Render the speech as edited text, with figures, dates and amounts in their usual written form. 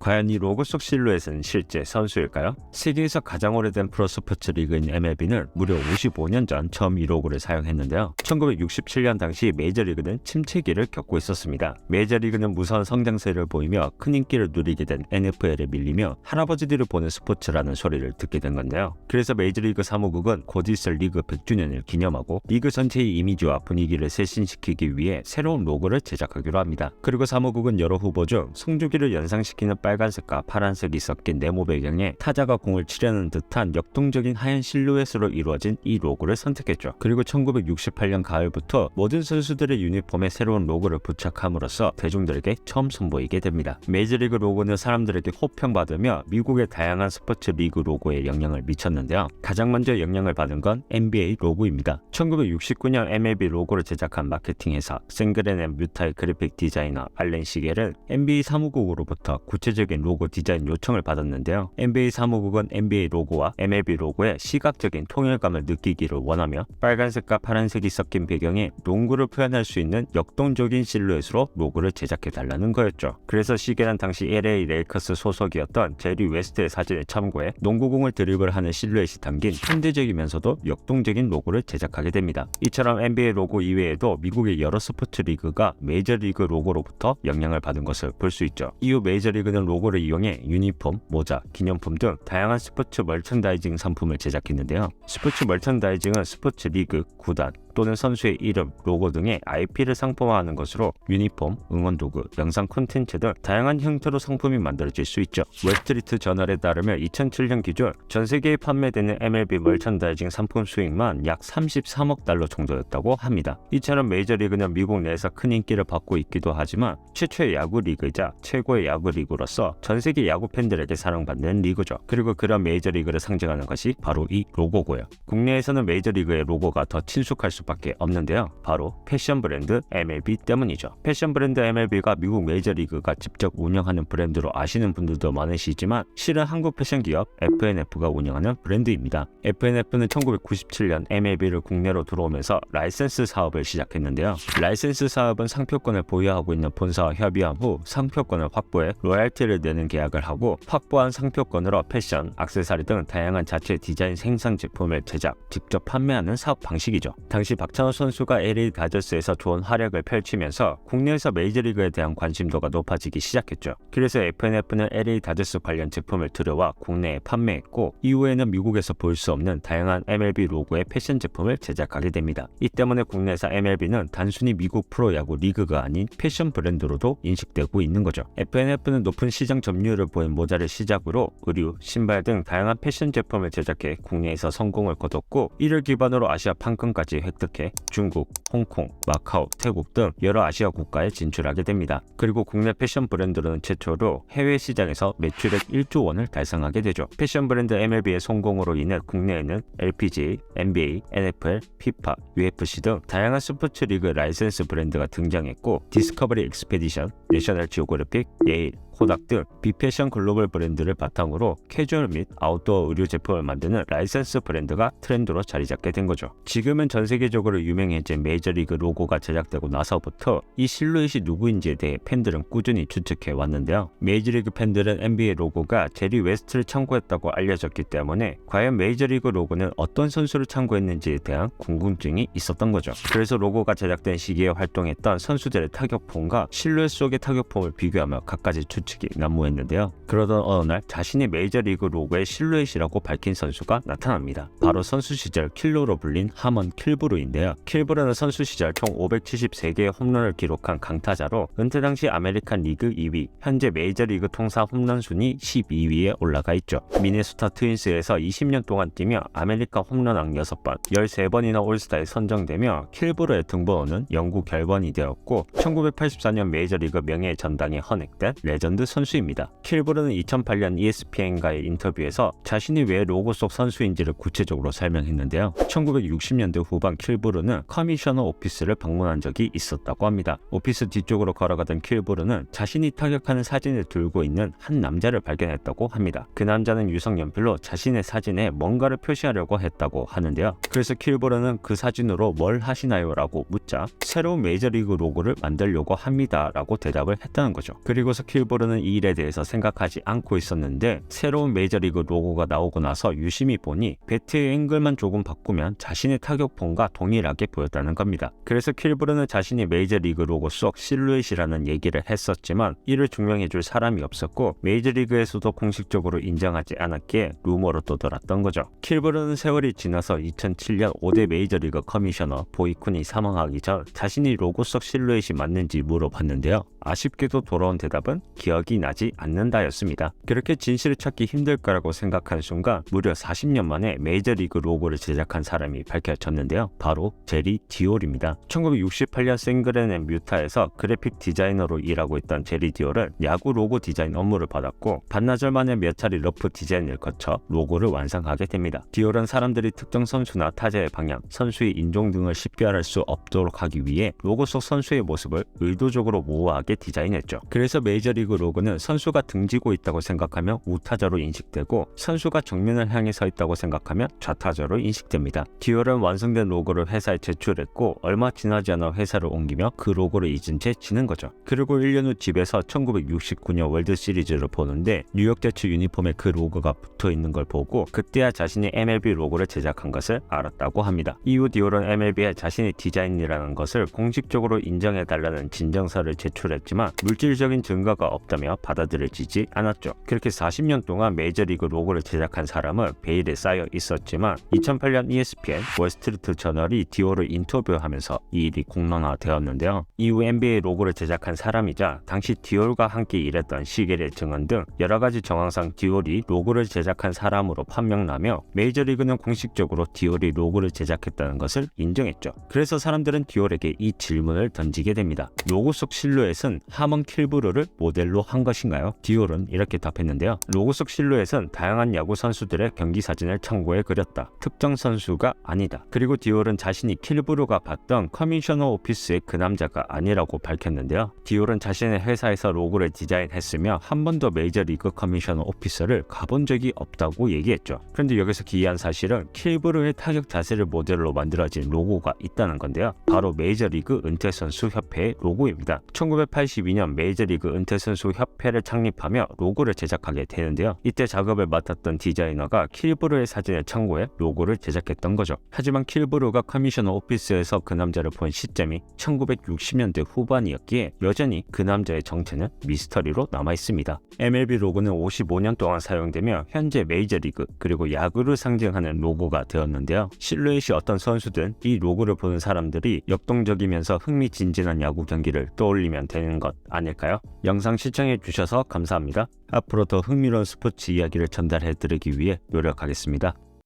과연 이 로고 속 실루엣은 실제 선수일까요? 세계에서 가장 오래된 프로스포츠 리그인 MLB는 무려 55년 전 처음 이 로고를 사용했는데요. 1967년 당시 메이저리그는 침체기를 겪고 있었습니다. 메이저리그는 무서운 성장세를 보이며 큰 인기를 누리게 된 NFL에 밀리며 할아버지들을 보는 스포츠라는 소리를 듣게 된 건데요. 그래서 메이저리그 사무국은 곧 있을 리그 100주년을 기념하고 리그 전체의 이미지와 분위기를 쇄신시키기 위해 새로운 로고를 제작하기로 합니다. 그리고 사무국은 여러 후보 중 송주기를 연상시키는 빨간색과 파란색이 섞인 네모 배경에 타자가 공을 치려는 듯한 역동적인 하얀 실루엣으로 이루어진 이 로고를 선택했죠. 그리고 1968년 가을부터 모든 선수들의 유니폼에 새로운 로고를 부착함으로써 대중들에게 처음 선보이게 됩니다. 메이저리그 로고는 사람들에게 호평받으며 미국의 다양한 스포츠 리그 로고에 영향을 미쳤는데요. 가장 먼저 영향을 받은 건 NBA 로고입니다. 1969년 MLB 로고를 제작한 마케팅 회사 생그렌&뮤타의 그래픽 디자이너 알렌 시겔은 NBA 사무국으로부터 구체적인 로고 디자인 요청을 받았는데요. NBA 사무국은 NBA 로고와 MLB 로고의 시각적인 통일감을 느끼기를 원하며 빨간색과 파란색이 섞인 배경에 농구를 표현할 수 있는 역동적인 실루엣으로 로고를 제작해달라는 거였죠. 그래서 시겔은 당시 LA 레이커스 소속이었던 제리 웨스트의 사진을 참고해 농구공을 드리블하는 실루엣이 담긴 현대적이면서도 역동적인 로고를 제작하게 됩니다. 이처럼 NBA 로고 이외에도 미국의 여러 스포츠 리그가 메이저리그 로고로부터 영향을 받은 것을 볼 수 있죠. 이후 메이저리그는 로고를 이용해 유니폼, 모자, 기념품 등 다양한 스포츠 멀천다이징 상품을 제작했는데요. 스포츠 멀천다이징은 스포츠 리그, 구단, 또는 선수의 이름, 로고 등의 IP를 상품화하는 것으로 유니폼, 응원도구, 영상 콘텐츠 등 다양한 형태로 상품이 만들어질 수 있죠. 월스트리트 저널에 따르면 2007년 기준 전 세계에 판매되는 MLB 멀천다이징 상품 수익만 약 33억 달러 정도였다고 합니다. 이처럼 메이저리그는 미국 내에서 큰 인기를 받고 있기도 하지만 최초의 야구 리그이자 최고의 야구 리그로서 전 세계 야구 팬들에게 사랑받는 리그죠. 그리고 그런 메이저리그를 상징하는 것이 바로 이 로고고요. 국내에서는 메이저리그의 로고가 더 친숙할 수밖에 없는데요. 바로 패션 브랜드 MLB 때문이죠. 패션 브랜드 MLB가 미국 메이저리그가 직접 운영하는 브랜드로 아시는 분들도 많으시지만 실은 한국 패션 기업 FNF가 운영하는 브랜드입니다. FNF는 1997년 MLB를 국내로 들어오면서 라이센스 사업을 시작했는데요. 라이센스 사업은 상표권을 보유하고 있는 본사와 협의한 후 상표권을 확보해 로얄티를 내는 계약을 하고 확보한 상표권으로 패션, 액세서리 등 다양한 자체 디자인 생산 제품을 제작, 직접 판매하는 사업 방식이죠. 당시 박찬호 선수가 LA 다저스에서 좋은 활약을 펼치면서 국내에서 메이저리그에 대한 관심도가 높아지기 시작했죠. 그래서 FNF는 LA 다저스 관련 제품을 들여와 국내에 판매했고 이후에는 미국에서 볼 수 없는 다양한 MLB 로고의 패션 제품을 제작하게 됩니다. 이 때문에 국내에서 MLB는 단순히 미국 프로야구 리그가 아닌 패션 브랜드로도 인식되고 있는 거죠. FNF는 높은 시장 점유율을 보인 모자를 시작으로 의류, 신발 등 다양한 패션 제품을 제작해 국내에서 성공을 거뒀고 이를 기반으로 아시아 판권까지 획득해 중국, 홍콩, 마카오, 태국 등 여러 아시아 국가에 진출하게 됩니다. 그리고 국내 패션 브랜드로는 최초로 해외 시장에서 매출액 1조 원을 달성하게 되죠. 패션 브랜드 MLB의 성공으로 인해 국내에는 LPGA, NBA, NFL, FIFA, UFC 등 다양한 스포츠 리그 라이센스 브랜드가 등장했고 디스커버리 익스페디션, 내셔널 지오그래픽, 예일, 코닥 등 비패션 글로벌 브랜드를 바탕으로 캐주얼 및 아웃도어 의류 제품을 만드는 라이센스 브랜드가 트렌드로 자리 잡게 된 거죠. 지금은 전 세계적으로 유명해진 메이저리그 로고가 제작되고 나서부터 이 실루엣이 누구인지에 대해 팬들은 꾸준히 추측해 왔는데요. 메이저리그 팬들은 NBA 로고가 제리 웨스트를 참고했다고 알려졌기 때문에 과연 메이저리그 로고는 어떤 선수를 참고했는지에 대한 궁금증이 있었던 거죠. 그래서 로고가 제작된 시기에 활동했던 선수들의 타격폼과 실루엣 속의 타격폼을 비교하며 갖가지 추측이 난무했는데요. 그러던 어느 날 자신이 메이저리그 로고의 실루엣이라고 밝힌 선수가 나타납니다. 바로 선수 시절 킬러로 불린 하먼 킬브루인데요. 킬브루는 선수 시절 총 573개의 홈런을 기록한 강타자로 은퇴 당시 아메리칸 리그 2위, 현재 메이저리그 통산 홈런 순위 12위에 올라가 있죠. 미네소타 트윈스에서 20년 동안 뛰며 아메리칸 홈런왕 6번, 13번이나 올스타에 선정되며 킬브루의 등번호는 영구 결번이 되었고 1984년 메이저리그 명예의 전당에 헌액된 레전드 선수입니다. 킬브루는 2008년 ESPN과의 인터뷰에서 자신이 왜 로고 속 선수인지를 구체적으로 설명했는데요. 1960년대 후반 킬브루는 커미셔너 오피스를 방문한 적이 있었다고 합니다. 오피스 뒤쪽으로 걸어가던 킬브루는 자신이 타격하는 사진을 들고 있는 한 남자를 발견했다고 합니다. 그 남자는 유성 연필로 자신의 사진에 뭔가를 표시하려고 했다고 하는데요. 그래서 킬브루는 그 사진으로 뭘 하시나요? 라고 묻자 새로운 메이저리그 로고를 만들려고 합니다 라고 대답을 했다는 거죠. 그리고서 킬브루는 킬브르는 이 일에 대해서 생각하지 않고 있었는데 새로운 메이저리그 로고가 나오고 나서 유심히 보니 배트의 앵글만 조금 바꾸면 자신의 타격폼과 동일하게 보였다는 겁니다. 그래서 킬브르는 자신이 메이저리그 로고 속 실루엣이라는 얘기를 했었지만 이를 증명해줄 사람이 없었고 메이저리그에서도 공식적으로 인정하지 않았기에 루머로 또 돌았던 거죠. 킬브르는 세월이 지나서 2007년 5대 메이저리그 커미셔너 보이쿤이 사망하기 전 자신이 로고 속 실루엣이 맞는지 물어봤는데요. 아쉽게도 돌아온 대답은 기억이 나지 않는다였습니다. 그렇게 진실을 찾기 힘들 거라고 생각한 순간 무려 40년 만에 메이저리그 로고를 제작한 사람이 밝혀졌는데요. 바로 제리 디올입니다. 1968년 생그렌 앤 뮤타에서 그래픽 디자이너로 일하고 있던 제리 디올은 야구 로고 디자인 업무를 받았고 반나절 만에 몇 차례 러프 디자인을 거쳐 로고를 완성하게 됩니다. 디올은 사람들이 특정 선수나 타자의 방향, 선수의 인종 등을 쉽게 알 수 없도록 하기 위해 로고 속 선수의 모습을 의도적으로 모호하게 디자인했죠. 그래서 메이저리그 로고는 선수가 등지고 있다고 생각하면 우타자로 인식되고 선수가 정면을 향해 서 있다고 생각하면 좌타자로 인식됩니다. 디올은 완성된 로고를 회사에 제출했고 얼마 지나지 않아 회사를 옮기며 그 로고를 잊은 채 지는 거죠. 그리고 1년 후 집에서 1969년 월드시리즈를 보는데 뉴욕 제츠 유니폼에 그 로고가 붙어 있는 걸 보고 그때야 자신이 MLB 로고를 제작한 것을 알았다고 합니다. 이후 디올은 MLB에 자신의 디자인이라는 것을 공식적으로 인정해달라는 진정서를 제출했지만 물질적인 증거가 없다며 받아들여지지 않았죠. 그렇게 40년 동안 메이저리그 로고를 제작한 사람은 베일에 쌓여 있었지만 2008년 ESPN 월스트리트 저널이 디올을 인터뷰하면서 이 일이 공론화되었는데요. 이후 NBA 로고를 제작한 사람이자 당시 디올과 함께 일했던 시겔의 증언 등 여러가지 정황상 디올이 로고를 제작한 사람으로 판명나며 메이저리그는 공식적으로 디올이 로고를 제작했다는 것을 인정했죠. 그래서 사람들은 디올에게 이 질문을 던지게 됩니다. 로고 속 실루엣은 하먼 킬브르를 모델로 한 것인가요? 디올은 이렇게 답했는데요. 로고 속 실루엣은 다양한 야구 선수들의 경기 사진을 참고해 그렸다. 특정 선수가 아니다. 그리고 디올은 자신이 킬브르가 봤던 커미셔너 오피스의 그 남자가 아니라고 밝혔는데요. 디올은 자신의 회사에서 로고를 디자인했으며 한 번도 메이저리그 커미셔너 오피스를 가본 적이 없다고 얘기했죠. 그런데 여기서 기이한 사실은 킬브르의 타격 자세를 모델로 만들어진 로고가 있다는 건데요. 바로 메이저리그 은퇴선수 협회의 로고입니다. 1982년 메이저리그 은퇴선수 협회를 창립하며 로고를 제작하게 되는데요. 이때 작업을 맡았던 디자이너가 킬브르의 사진을 참고해 로고를 제작했던 거죠. 하지만 킬브르가 커미셔너 오피스에서 그 남자를 본 시점이 1960년대 후반이었기에 여전히 그 남자의 정체는 미스터리로 남아있습니다. MLB 로고는 55년 동안 사용되며 현재 메이저리그 그리고 야구를 상징하는 로고가 되었는데요. 실루엣이 어떤 선수든 이 로고를 보는 사람들이 역동적이면서 흥미진진한 야구 경기를 떠올리면 되는 것 아닐까요? 영상 시청해 주셔서 감사합니다. 앞으로 더 흥미로운 스포츠 이야기를 전달해 드리기 위해 노력하겠습니다.